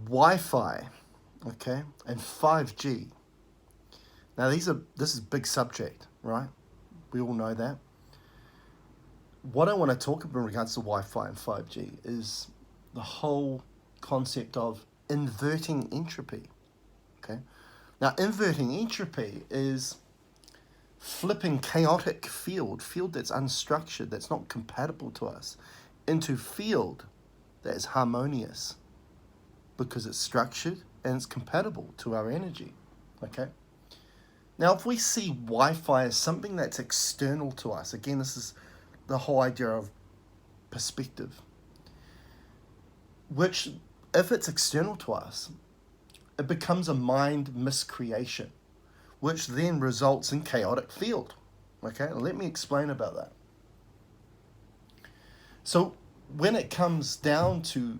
Wi-Fi, okay, and 5G. Now this is a big subject, right? We all know that. What I want to talk about in regards to Wi-Fi and 5G is the whole concept of inverting entropy. Okay. Now inverting entropy is flipping chaotic field that's unstructured, that's not compatible to us, into field that is harmonious because it's structured and it's compatible to our energy. Okay. Now, if we see Wi-Fi as something that's external to us, again, this is the whole idea of perspective, which, if it's external to us, it becomes a mind miscreation, which then results in chaotic field. Okay, let me explain about that. So, when it comes down to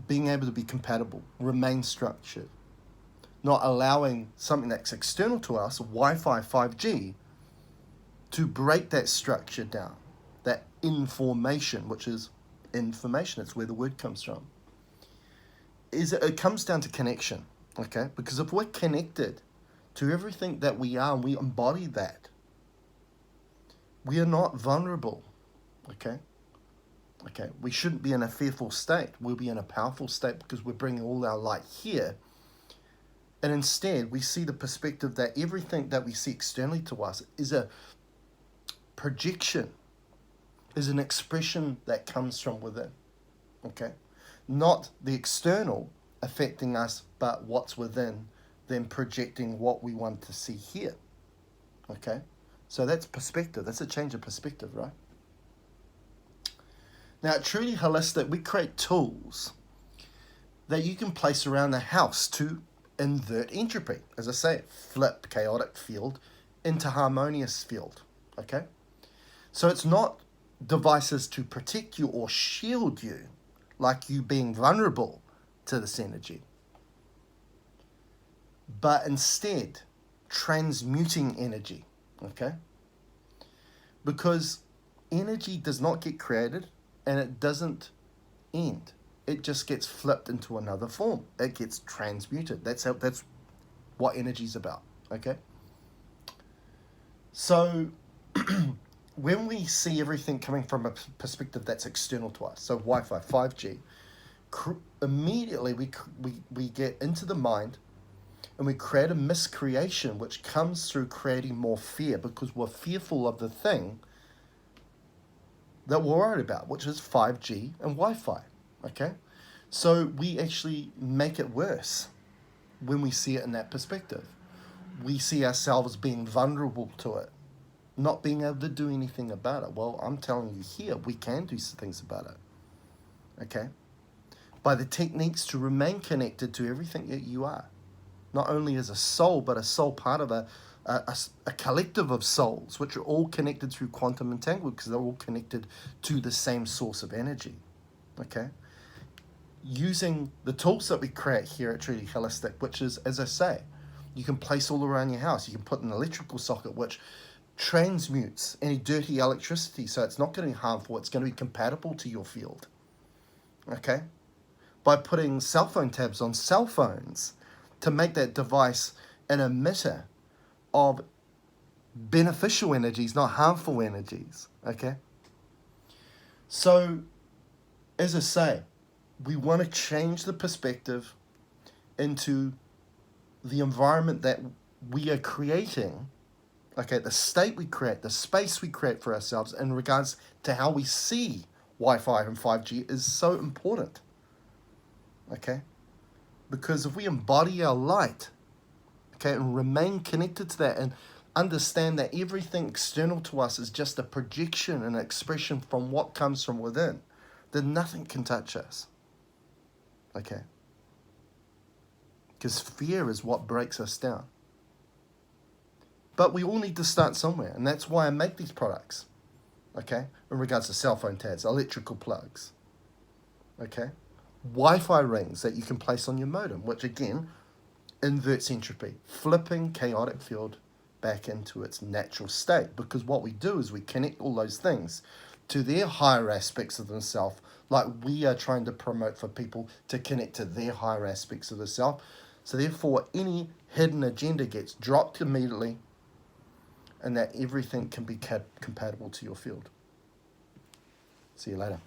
being able to be compatible, remain structured, not allowing something that's external to us, Wi-Fi, 5G, to break that structure down, that information, which is information, it's where the word comes from, is it comes down to connection, okay? Because if we're connected to everything that we are and we embody that, we are not vulnerable, okay? Okay, we shouldn't be in a fearful state. We'll be in a powerful state because we're bringing all our light here. And instead, we see the perspective that everything that we see externally to us is a projection, is an expression that comes from within, okay? Not the external affecting us, but what's within, then projecting what we want to see here, okay? So that's perspective. That's a change of perspective, right? Now, truly holistic, we create tools that you can place around the house to invert entropy. As I say, flip chaotic field into harmonious field, okay? So it's not devices to protect you or shield you, like you being vulnerable to this energy, but instead transmuting energy, okay? Because energy does not get created and it doesn't end. It just gets flipped into another form. It gets transmuted. That's what energy is about, okay? So when we see everything coming from a perspective that's external to us, so Wi-Fi, 5G, immediately we get into the mind and we create a miscreation which comes through creating more fear because we're fearful of the thing that we're worried about, which is 5G and Wi-Fi. Okay, so we actually make it worse when we see it in that perspective. We see ourselves being vulnerable to it, not being able to do anything about it. Well, I'm telling you here, we can do some things about it. Okay, by the techniques to remain connected to everything that you are, not only as a soul, but a soul part of a collective of souls, which are all connected through quantum entanglement because they're all connected to the same source of energy. Okay, using the tools that we create here at Truly Holistic, which is, as I say, you can place all around your house. You can put an electrical socket which transmutes any dirty electricity, so it's not going to be harmful. It's going to be compatible to your field. Okay, by putting cell phone tabs on cell phones to make that device an emitter of beneficial energies, not harmful energies. Okay, so as I say, we want to change the perspective into the environment that we are creating, okay, the state we create, the space we create for ourselves in regards to how we see Wi-Fi and 5G is so important, okay? Because if we embody our light, okay, and remain connected to that and understand that everything external to us is just a projection and an expression from what comes from within, then nothing can touch us. Okay? Because fear is what breaks us down. But we all need to start somewhere, and that's why I make these products. Okay? In regards to cell phone tabs, electrical plugs. Okay? Wi-Fi rings that you can place on your modem, which again inverts entropy, flipping chaotic field back into its natural state. Because what we do is we connect all those things to their higher aspects of themselves like we are trying to promote for people to connect to their higher aspects of the self. So therefore, any hidden agenda gets dropped immediately, and that everything can be compatible to your field. See you later.